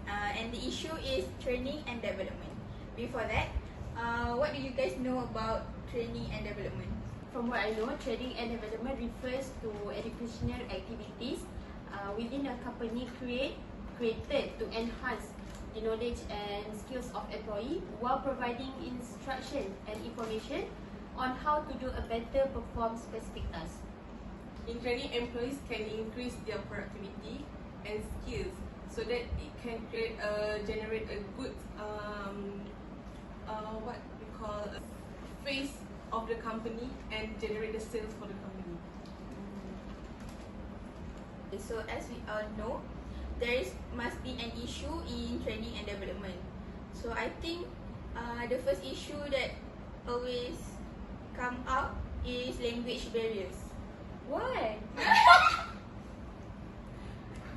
and the issue is training and development. Before that, what do you guys know about training and development? From what I know, training and development refers to educational activities within a company created to enhance the knowledge and skills of employee while providing instruction and information on how to do a better perform specific task. In training, employees can increase their productivity and skills so that it can generate a good what we call a face of the company and generate the sales for the company. So as we all know, must be an issue in training and development. So I think the first issue that always come up is language barriers. Why?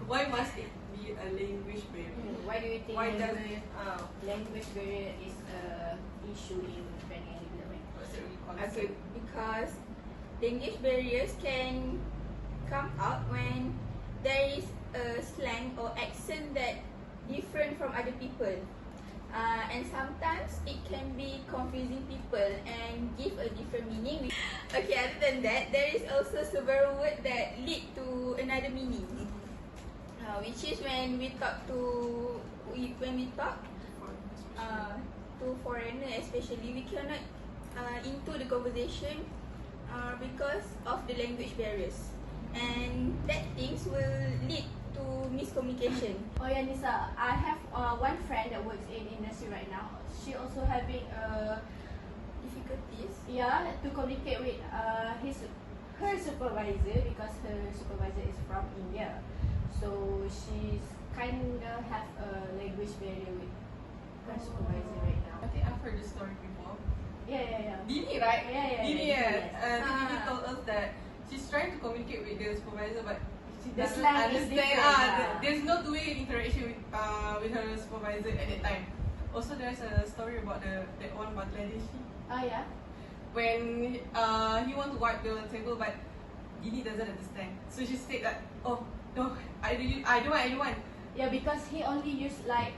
Why must it be a language barrier? Why do you think Why does language barrier is an issue in training and development? what's it really Okay, called? because language barriers can come out when there is a slang or accent that different from other people, and sometimes it can be confusing people and give a different meaning. Okay, other than that, there is also several words that lead to another meaning, which is when we talk to foreigner, especially, we cannot into the conversation because of the language barriers, and that things will lead to miscommunication. Oh yeah, Nisa, I have one friend that works in industry right now. She also having Difficulties. to communicate with her supervisor because her supervisor is from India. So she's kinda have a language barrier with her supervisor right now. I think I've heard this story before. Yeah. Dini, right? Yeah. Dini, Yes. Dini told us that she's trying to communicate with the supervisor, but she The doesn't slang is understand. different, There's no two-way interaction with her supervisor at that time. Also, there's a story about that one Bangladeshi Oh yeah. when he want to wipe the table, but Dini doesn't understand. So she said that, oh no, I don't want. Yeah, because he only used like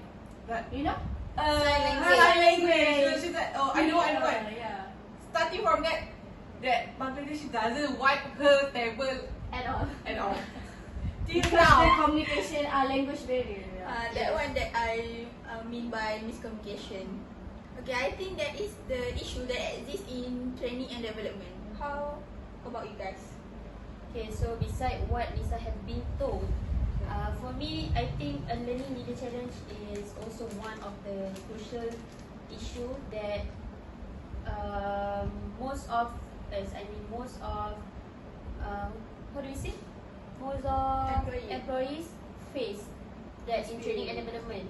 But language. sign language. So she said, oh, I don't want. Yeah. Starting from that Bangladeshi doesn't wipe her table At all. at all. Till Because the now. communication language barrier. That one that I mean by miscommunication. Okay, I think that is the issue that exists in training and development. How about you guys? Okay, so beside what Lisa has been told, for me, I think a learning leader challenge is also one of the crucial issue that most of how do we say? Most of employees face that in training and development.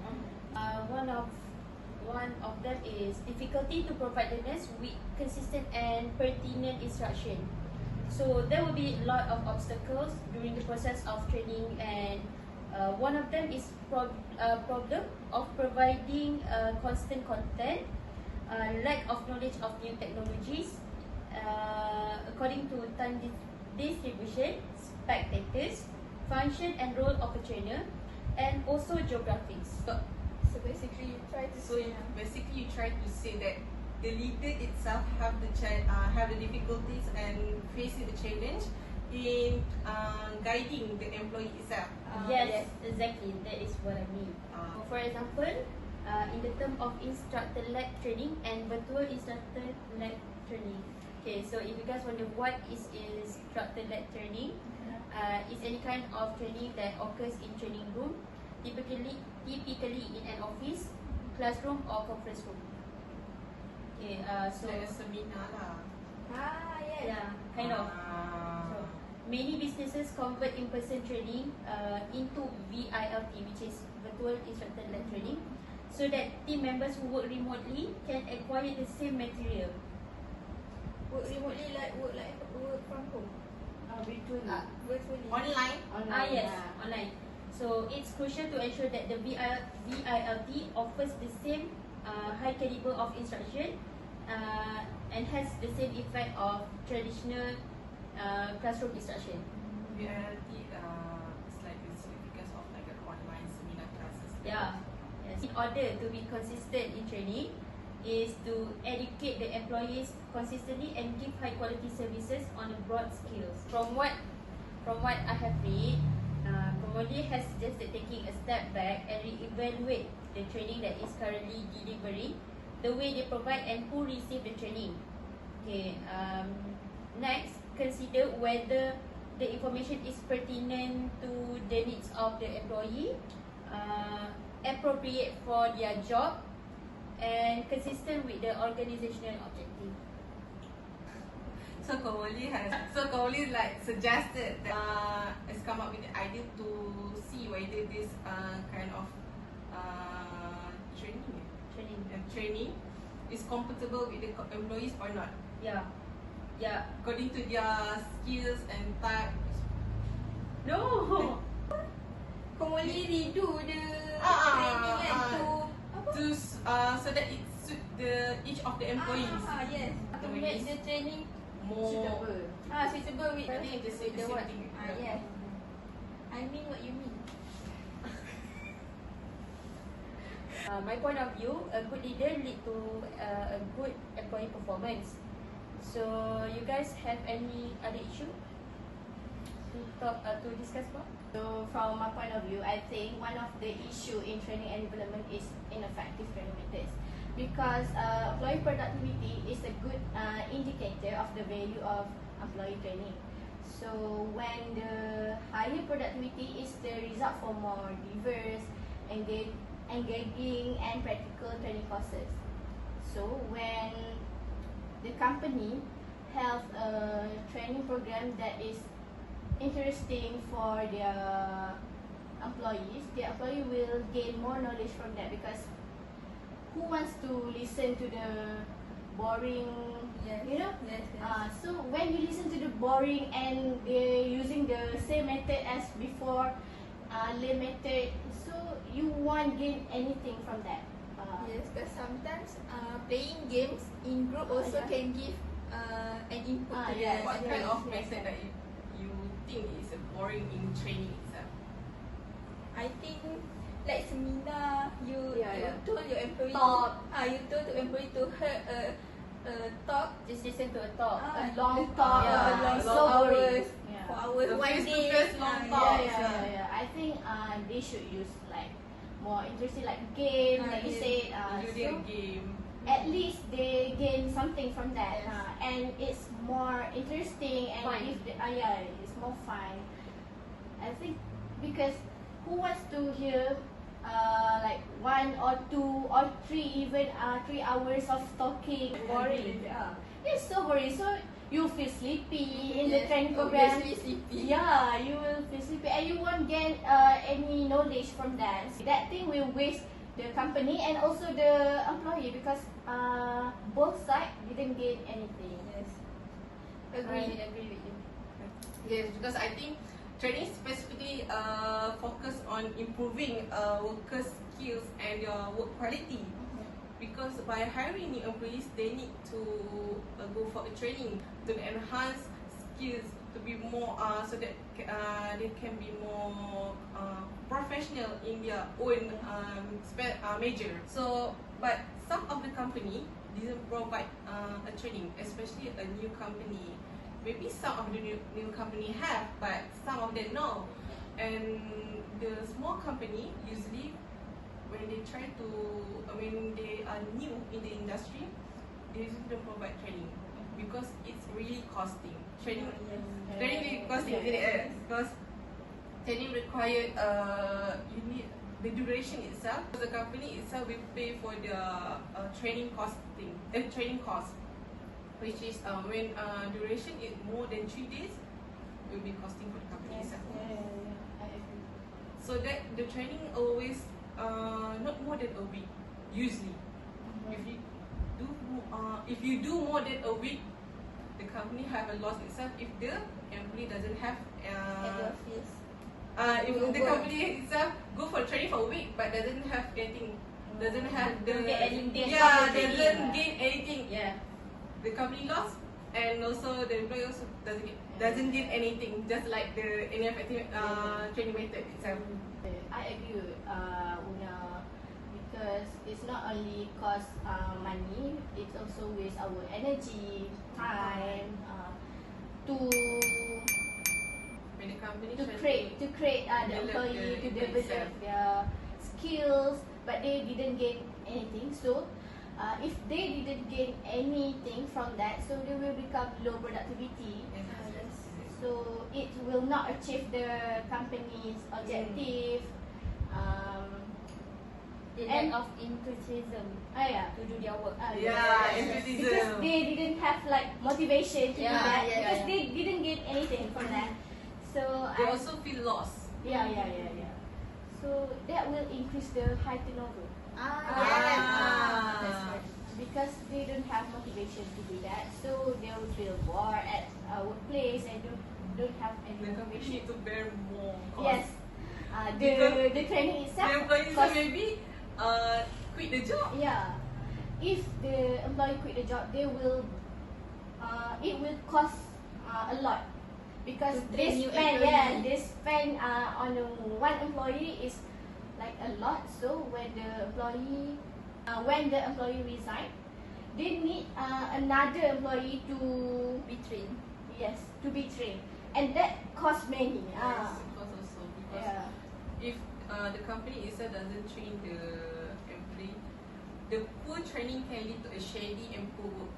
One of them is difficulty to provide learners with consistent and pertinent instruction. So there will be a lot of obstacles during the process of training, and one of them is problem of providing constant content, lack of knowledge of new technologies, according to time distribution, spectators, function and role of a trainer, and also geographics. So basically, you try to You try to say that the leader itself have the difficulties and facing the challenge in guiding the employee itself. Yes, exactly. That is what I mean. For example, in the term of instructor-led training and virtual instructor-led training. Okay, so if you guys wonder what is instructor-led training, it's any kind of training that occurs in training room, typically in an office, classroom or conference room. Okay, so like a seminar lah. yeah, kind of. So many businesses convert in-person training into VILT, which is virtual instructor-led training, so that team members who work remotely can acquire the same material. work remotely, like work from home. Virtually. Online. Yes, online. So it's crucial to ensure that the VILT offers the same high caliber of instruction and has the same effect of traditional classroom instruction. VILT is like it's because of like an online seminar classes. Yeah, In order to be consistent in training, is to educate the employees consistently and give high quality services on a broad scales. From what I have read, Promoli has suggested taking a step back and re-evaluate the training that is currently delivering, the way they provide and who receive the training. Okay. Next, consider whether the information is pertinent to the needs of the employee, appropriate for their job, and consistent with the organizational objective. So Komali like suggested that has come up with the idea to see whether this kind of training is compatible with the employees or not. Yeah. According to their skills and types. No. Komali redo the training to so that it suit each of the employees. Yes. To make the training more suitable. Suitable with I think it's the same thing. Yes. I mean what you mean. My point of view, a good leader lead to a good employee performance. So you guys have any other issue to discuss about? So from my point of view, I think one of the issue in training and development is ineffective training methods, because employee productivity is a good indicator of the value of employee training. So when the higher productivity is the result for more diverse, engaging and practical training courses. So when the company have a training program that is interesting for their employees, the employee will gain more knowledge from that, because who wants to listen to the boring, you know? Yes. So when you listen to the boring and they're using the same method as before, lame method, so you won't gain anything from that. Yes, because sometimes playing games in group also can give an input to yes. the What kind of yes. method that you think is boring in training itself? I think like seminar, you told your employee Talk. you told the employee to hear a talk. Just listen to a talk. A long talk, long so hours, boring. for hours, The one day. face-to-face long talk. Yeah. I think they should use like more interesting like game, like you yes. said. Using So a game. at least they gain something from that, Yes. and it's more interesting and Fun. if they, it's more fun. I think because who wants to hear like 1 or 2 or 3 even 3 hours of talking? Boring. It's so boring. So you feel sleepy in the training program. Obviously sleepy. Yeah, you will feel sleepy and you won't get any knowledge from that. That thing will waste the company and also the employee, because both sides didn't gain anything. Yes. I Agree. agree with you. Yes, because I think training specifically focus on improving workers' skills and your work quality. Because by hiring new employees, they need to go for a training to enhance skills, to be more so that they can be more professional in their own major. So, but some of the company didn't provide a training, especially a new company. Maybe some of the new company have, but some of them no. And the small company usually, when they try to, when they are new in the industry, they usually don't provide training because it's really costing. Training really costing, isn't it? Because training required, you need the duration itself. The company itself will pay for the training cost, which is when duration is more than 3 days, will be costing for the company itself. I agree. So that the training always not more than a week usually. If you do more than a week, the company have a loss itself if the employee doesn't have At the office. if the company itself go for training for a week but doesn't have anything, doesn't have the Don't get anything from the doesn't training. gain anything. Yeah. The company lost, and also the employee also doesn't gain anything, just like the ineffective training method itself. I agree with Una, because it's not only cost money, it also waste our energy, time to When the company to try create the develop employee to develop themselves. their skills, but they didn't gain anything. So if they didn't gain anything from that, so they will become low productivity. So it will not achieve the company's objective. The And- lack of enthusiasm Yeah. to do their work. Yeah, Because enthusiasm. they didn't have like motivation to do Yeah, that yeah, because yeah. they didn't get anything from that. So They also feel lost. yeah. So that will increase the high turnover Ah. because they don't have motivation to do that. So they will feel bored at our workplace and don't have any The company motivation. need to bear more cost. Yes. Because The training itself. The employees cost- maybe quit the job. Yeah. If the employee quit the job, they will. It will cost a lot because To train new they employee. spend on one employee is like a lot. So when the employee resign, they need another employee to Be trained. to be trained, and that costs many. Yes, of course also because Yeah. if the company itself doesn't train the employee, the poor training can lead to a shady and poor work.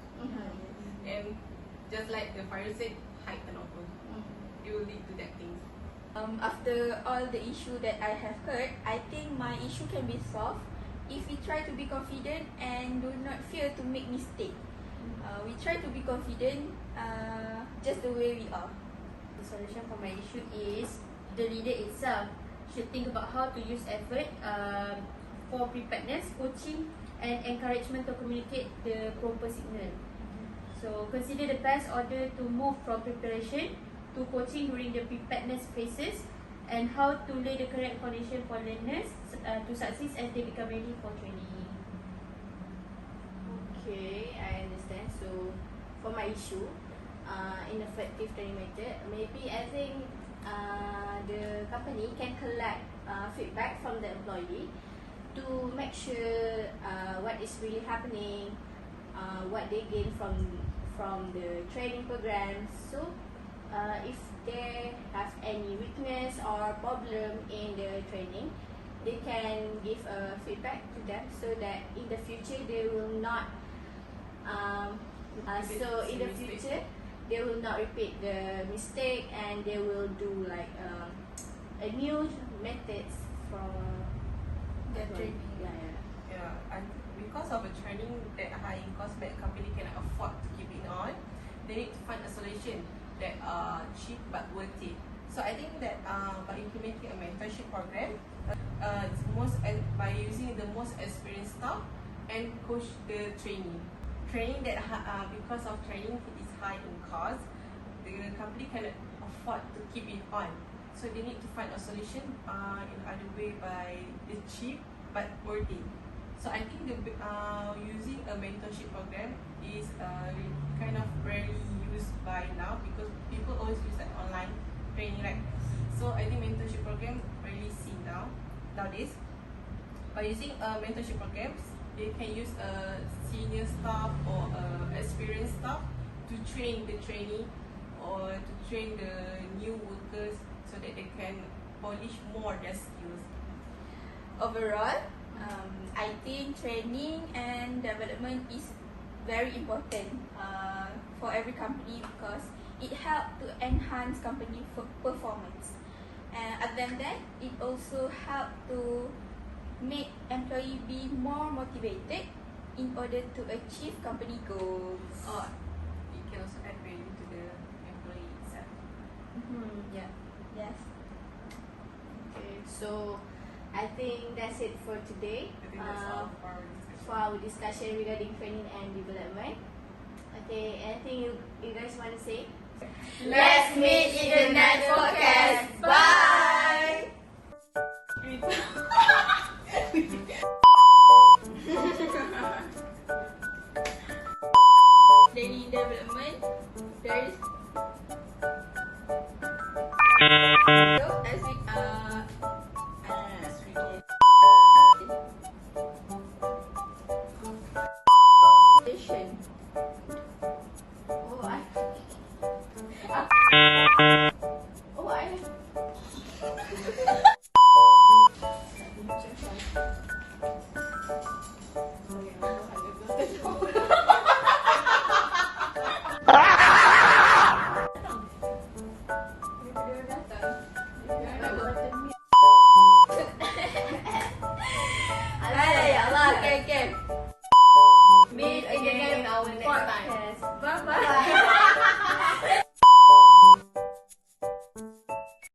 And just like the fire said, high turnover. It will lead to that things. After all the issue that I have heard, I think my issue can be solved if we try to be confident and do not fear to make mistake. We try to be confident just the way we are. The solution for my issue is the leader itself should think about how to use effort for preparedness, coaching, and encouragement to communicate the proper signal. So consider the best order to move from preparation to coaching during the preparedness phases, and how to lay the correct foundation for learners to succeed as they become ready for training. Okay, I understand. So, for my issue, ineffective training method, maybe I think the company can collect feedback from the employee to make sure what is really happening, what they gain from the training programs. So, if they have any weakness or problem in the training, they can give a feedback to them so that in the future they will not so in the Mistake. future they will not repeat the mistake, and they will do like a new methods from The training. Yeah, and because of a training that high in cost that company cannot afford to keep it on, they need to find a solution that are cheap but worth it. So I think that by implementing a mentorship program, by using the most experienced staff and coach the trainee. Training that because of training is high in cost, the company cannot afford to keep it on. So they need to find a solution in other way by the cheap but worth it. So I think using a mentorship program is kind of rarely used by now because people always use like online training, right? So I think mentorship program rarely seen nowadays. By using mentorship programs, they can use a senior staff or experienced staff to train the trainee or to train the new workers so that they can polish more their skills. Overall, I think training and development is very important for every company because it helps to enhance company performance. And other than that, it also helps to make employee be more motivated in order to achieve company goals. Or it can also add value to the employee itself. Yeah. Yes. Okay, so I think that's it for today. I think that's all for our discussion. For our discussion regarding training and development. Okay, anything you guys want to say? Let's meet in the next podcast. Bye. Training development. There is